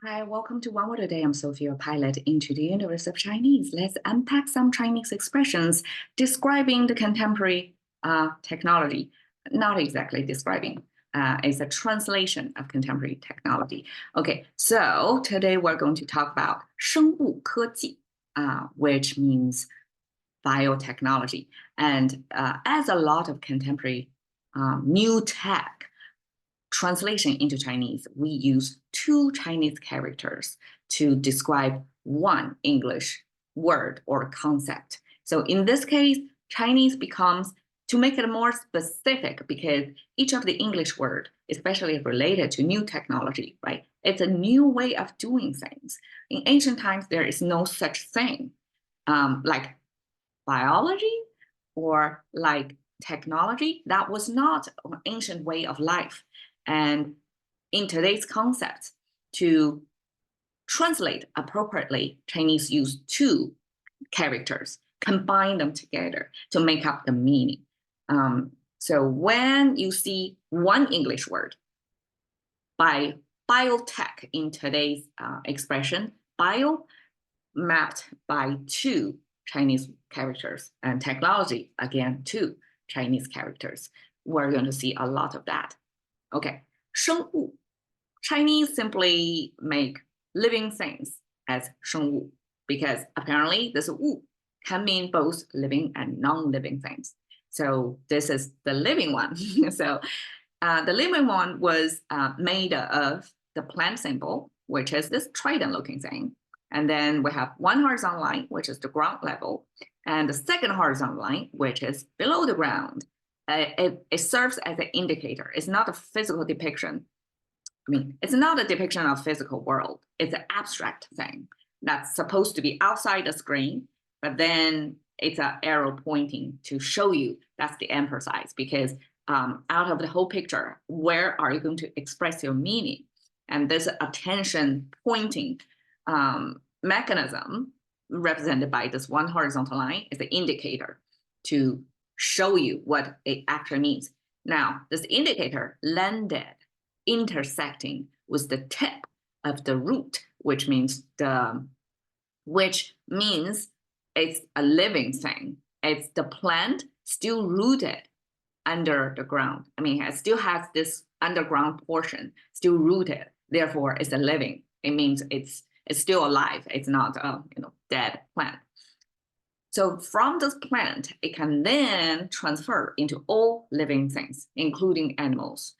Hi, welcome to One Word a Day. I'm Sophia, pilot into the universe of Chinese. Let's unpack some Chinese expressions describing the contemporary technology. Not exactly describing, it's a translation of contemporary technology. Okay, so today we're going to talk about 生物科技, which means biotechnology. And as a lot of contemporary new tech translation into Chinese, we use two Chinese characters to describe one English word or concept. So in this case, Chinese becomes, to make it more specific, because each of the English word, especially related to new technology, right? It's a new way of doing things. In ancient times, there is no such thing like biology or like technology. That was not an ancient way of life. And in today's concept, to translate appropriately, Chinese use two characters, combine them together to make up the meaning. So when you see one English word by biotech in today's expression, bio mapped by two Chinese characters, and technology, again, two Chinese characters, we're going to see a lot of that. Okay, 生物. Chinese simply make living things as 生物, because apparently this 物 can mean both living and non-living things. So this is the living one. So the living one was made of the plant symbol, which is this trident-looking thing. And then we have one horizontal line, which is the ground level, and the second horizontal line, which is below the ground. It serves as an indicator. It's not a physical depiction. I mean, it's not a depiction of physical world. It's an abstract thing that's supposed to be outside the screen, but then it's an arrow pointing to show you that's the emphasize, because out of the whole picture, where are you going to express your meaning? And this attention pointing mechanism represented by this one horizontal line is the indicator to show you what it actually means. Now, this indicator landed intersecting with the tip of the root, which means it's a living thing. It's the plant still rooted under the ground. I mean, it still has this underground portion still rooted. Therefore, it's a living. It means it's still alive. It's not a dead plant. So from this plant, it can then transfer into all living things, including animals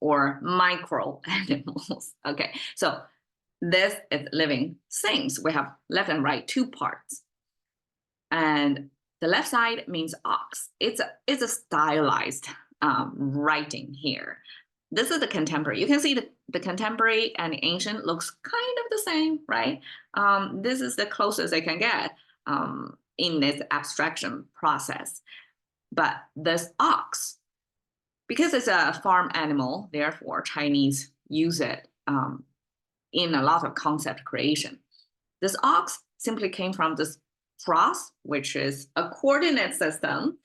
or micro animals. Okay, so this is living things. We have left and right, two parts. And the left side means ox. It's a stylized writing here. This is the contemporary. You can see the contemporary and the ancient looks kind of the same, right? This is the closest they can get in this abstraction process. But this ox, because it's a farm animal, therefore Chinese use it in a lot of concept creation. This ox simply came from this cross, which is a coordinate system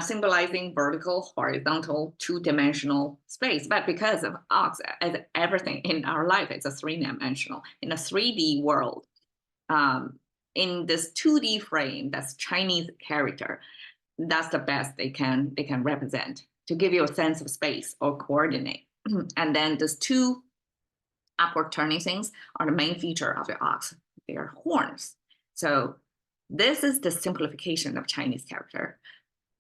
symbolizing vertical, horizontal, two-dimensional space. But because of ox, as everything in our life, it's a three-dimensional. In a 3D world, in this 2D frame, that's Chinese character, that's the best they can represent to give you a sense of space or coordinate. And then these two upward turning things are the main feature of the ox. They are horns. So this is the simplification of Chinese character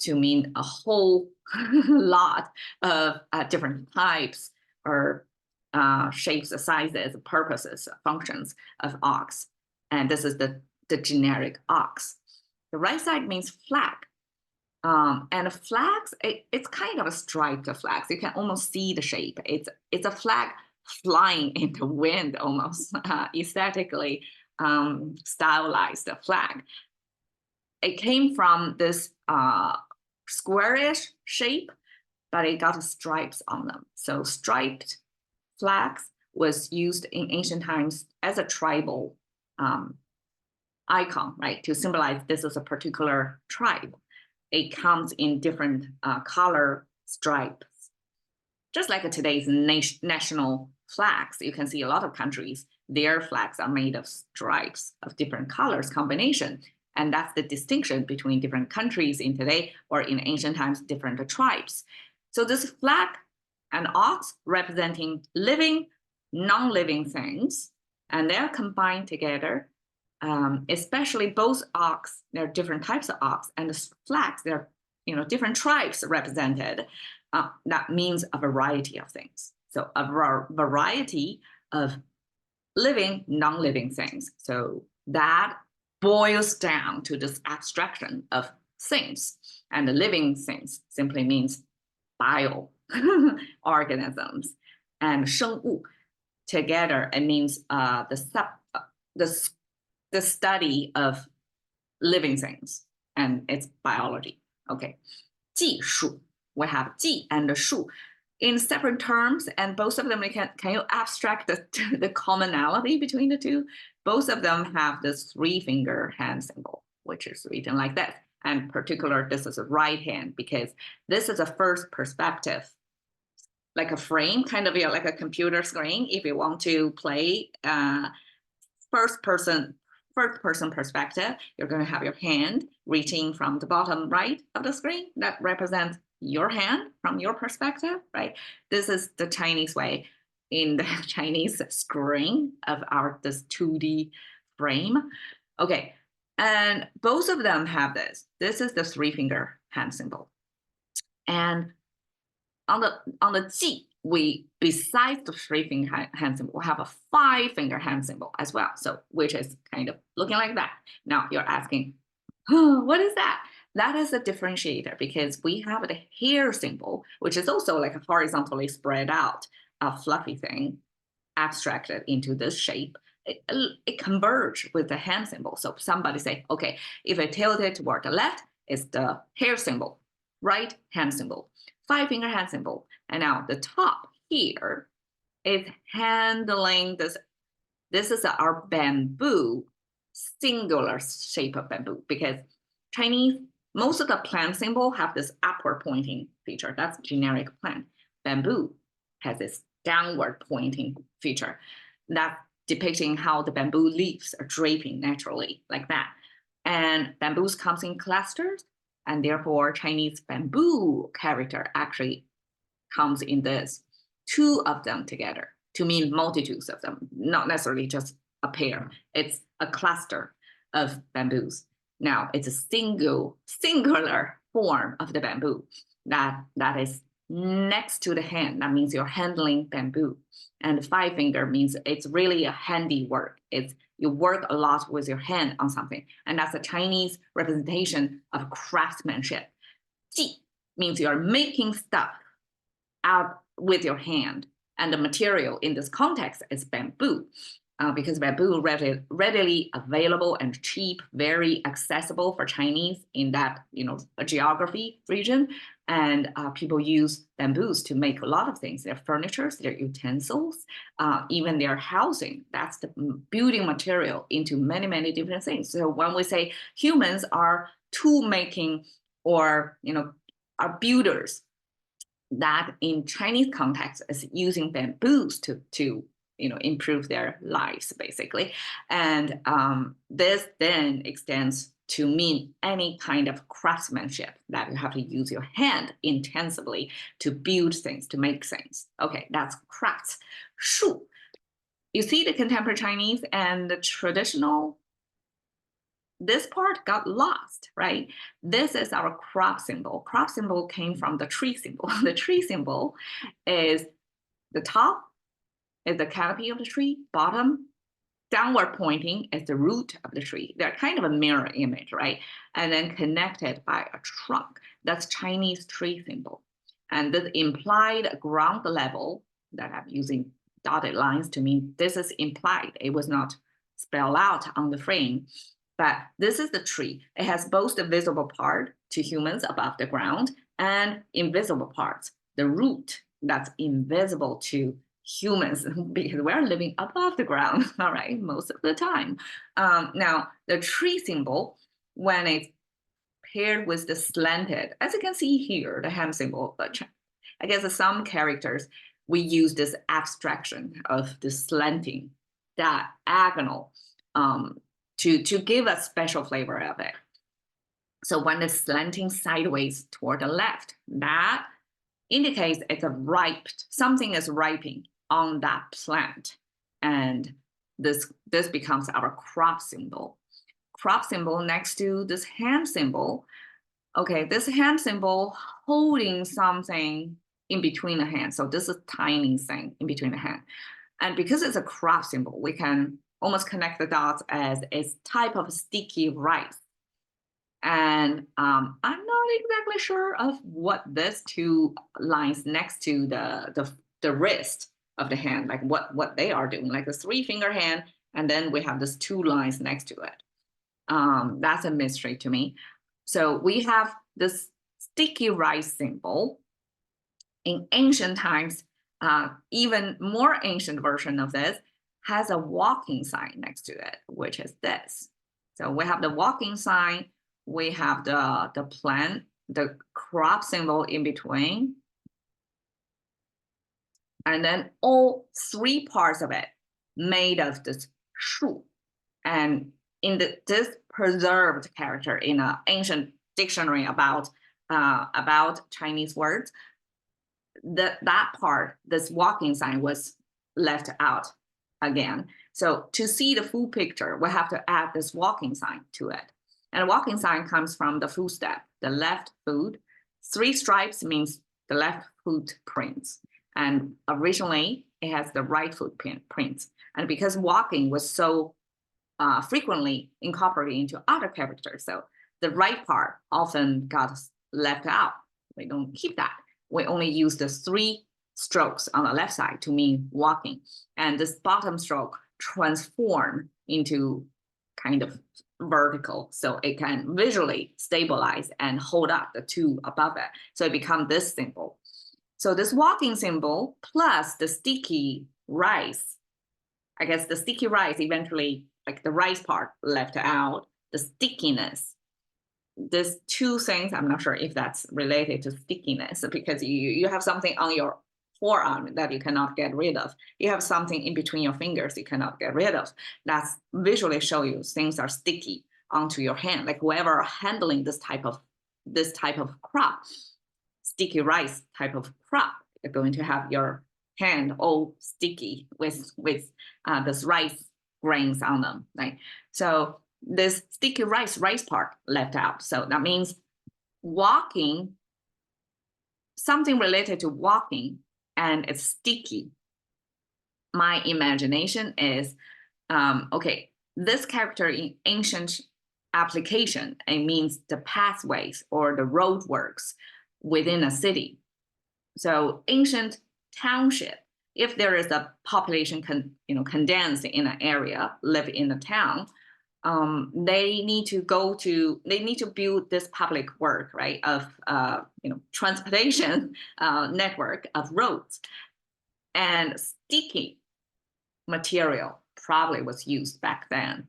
to mean a whole lot of different types or shapes, sizes, purposes, functions of ox. And this is the generic ox. The right side means flag. And flags, it's kind of a striped flag. You can almost see the shape. It's a flag flying in the wind, almost aesthetically stylized flag. It came from this squarish shape, but it got stripes on them. So striped flags was used in ancient times as a tribal icon, right? To symbolize this is a particular tribe. It comes in different color stripes, just like today's national flags, you can see a lot of countries, their flags are made of stripes of different colors combination. And that's the distinction between different countries in today or in ancient times, different tribes. So this flag and ox representing living, non-living things, and they're combined together. Especially both ox, there are different types of ox, and the flags, there are different tribes represented. That means a variety of things. So a variety of living, non-living things. So that boils down to this abstraction of things. And the living things simply means bio organisms. And 生物together, it means the study of living things, and it's biology. Okay. 技术, we have 技 and 术 in separate terms, and both of them, can you abstract the commonality between the two? Both of them have this 3-finger hand symbol, which is written like that. And particular, this is a right hand, because this is a first perspective, like a frame, kind of like a computer screen. If you want to play first person perspective, you're going to have your hand reaching from the bottom right of the screen. That represents your hand from your perspective, right? This is the Chinese way in the Chinese screen of this 2D frame. Okay, and both of them have this. This is the 3-finger hand symbol. And on the 技, we, besides the 3-finger hand symbol, we have a 5-finger hand symbol as well. So, which is kind of looking like that. Now you're asking, oh, what is that? That is a differentiator, because we have the hair symbol, which is also like a horizontally spread out, a fluffy thing, abstracted into this shape. It converges with the hand symbol. So somebody say, okay, if I tilt it toward the left, it's the hair symbol, right hand symbol, 5-finger hand symbol. And now the top here is handling this. This is our bamboo, singular shape of bamboo, because Chinese, most of the plant symbol have this upward pointing feature. That's generic plant. Bamboo has this downward pointing feature. That's depicting how the bamboo leaves are draping naturally like that. And bamboos comes in clusters, and therefore Chinese bamboo character actually comes in this, 2 of them together to mean multitudes of them, not necessarily just a pair. It's a cluster of bamboos. Now it's a singular form of the bamboo that is next to the hand. That means you're handling bamboo. And 5-finger means it's really a handy work. It's you work a lot with your hand on something. And that's a Chinese representation of craftsmanship. 技 means you're making stuff out with your hand. And the material in this context is bamboo. Because bamboo readily available and cheap, very accessible for Chinese in that geography region, and people use bamboos to make a lot of things. Their furniture, their utensils, even their housing. That's the building material into many different things. So when we say humans are tool making or are builders, that in Chinese context is using bamboos to improve their lives, basically. And this then extends to mean any kind of craftsmanship that you have to use your hand intensively to build things, to make things. Okay, that's crafts. 术. You see the contemporary Chinese and the traditional, this part got lost, right? This is our crop symbol. Crop symbol came from the tree symbol. The tree symbol is the top is the canopy of the tree, bottom, downward pointing is the root of the tree. They're kind of a mirror image, right? And then connected by a trunk. That's Chinese tree symbol. And this implied ground level that I'm using dotted lines to mean this is implied. It was not spelled out on the frame, but this is the tree. It has both the visible part to humans above the ground and invisible parts, the root that's invisible to humans, because we're living above the ground, all right, most of the time. Now, the tree symbol, when it's paired with the slanted, as you can see here, the hand symbol, I guess some characters we use this abstraction of the slanting diagonal to give a special flavor of it. So when it's slanting sideways toward the left, that indicates it's something is ripening on that plant. And this becomes our crop symbol. Crop symbol next to this hand symbol. Okay, this hand symbol holding something in between the hand. So this is tiny thing in between the hand. And because it's a crop symbol, we can almost connect the dots as a type of sticky rice. And I'm not exactly sure of what this two lines next to the wrist of the hand, like what they are doing, like the 3-finger hand, and then we have this 2 lines next to it. That's a mystery to me. So we have this sticky rice symbol. In ancient times, even more ancient version of this has a walking sign next to it, which is this. So we have the walking sign, we have the plant, the crop symbol in between, and then all 3 parts of it made of this shu. And in this preserved character in an ancient dictionary about Chinese words, that part, this walking sign, was left out again. So to see the full picture, we have to add this walking sign to it. And a walking sign comes from the footstep, the left foot. 3 stripes means the left foot prints. And originally, it has the right foot prints. And because walking was so frequently incorporated into other characters, so the right part often got left out. We don't keep that. We only use the 3 strokes on the left side to mean walking. And this bottom stroke transform into kind of vertical, so it can visually stabilize and hold up the 2 above it. So it becomes this symbol. So this walking symbol plus the sticky rice, I guess the sticky rice eventually, like the rice part left out, the stickiness. These 2 things, I'm not sure if that's related to stickiness, because you have something on your forearm that you cannot get rid of. You have something in between your fingers you cannot get rid of. That's visually show you things are sticky onto your hand. Like whoever handling this type of crop, sticky rice type of crop, you're going to have your hand all sticky with this rice grains on them, right? So this sticky rice part left out. So that means walking, something related to walking, and it's sticky. My imagination is, okay, this character in ancient application, it means the pathways or the roadworks within a city. So ancient township, if there is a population condensed in an area, live in a town, they need to build this public work, right, of transportation network of roads, and sticky material probably was used back then.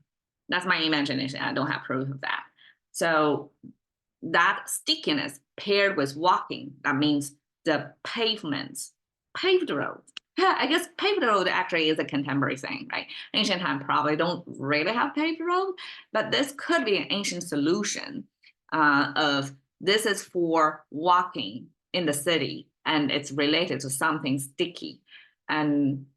That's my imagination. I don't have proof of that. So that stickiness paired with walking, that means the pavements, paved roads. Yeah, I guess paved road actually is a contemporary thing, right? Ancient time probably don't really have paved road, but this could be an ancient solution of this is for walking in the city, and it's related to something sticky. And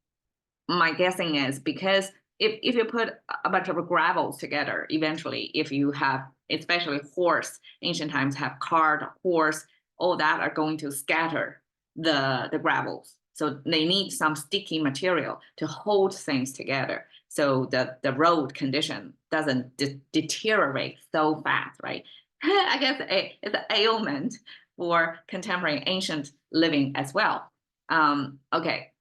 my guessing is because if you put a bunch of gravels together, eventually, if you have, especially horse, ancient times have cart, horse, all that are going to scatter the gravels. So they need some sticky material to hold things together, so the road condition doesn't deteriorate so fast, right? I guess it's an ailment for contemporary ancient living as well. Okay,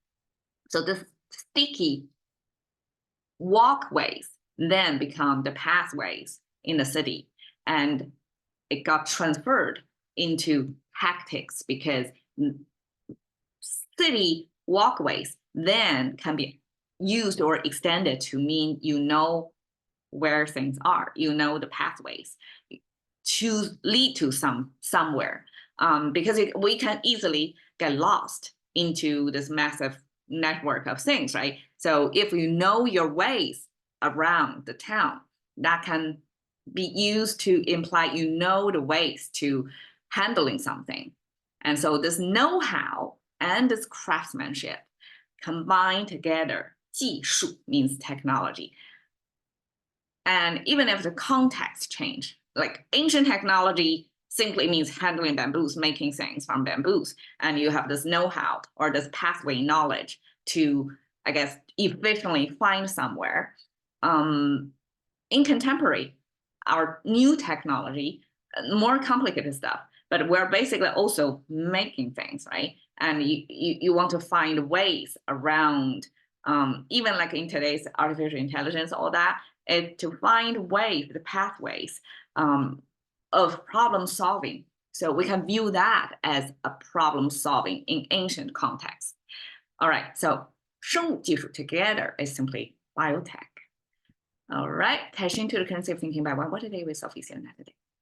so this sticky walkways then become the pathways in the city, and it got transferred into tactics because city walkways then can be used or extended to mean where things are, the pathways to lead to somewhere, because we can easily get lost into this massive network of things, right? So if you know your ways around the town, that can be used to imply you know the ways to handling something. And so this know-how and this craftsmanship combined together, 技术 means technology. And even if the context change, like ancient technology simply means handling bamboos, making things from bamboos. And you have this know-how or this pathway knowledge to, I guess, efficiently find somewhere. In contemporary, our new technology, more complicated stuff, but we're basically also making things, right? And you want to find ways around, even like in today's artificial intelligence, all that, to find ways, the pathways of problem solving. So we can view that as a problem solving in ancient context. All right, so 生物技术 together is simply biotech. All right, cash into the currency of thinking by one. What today with Sophie today?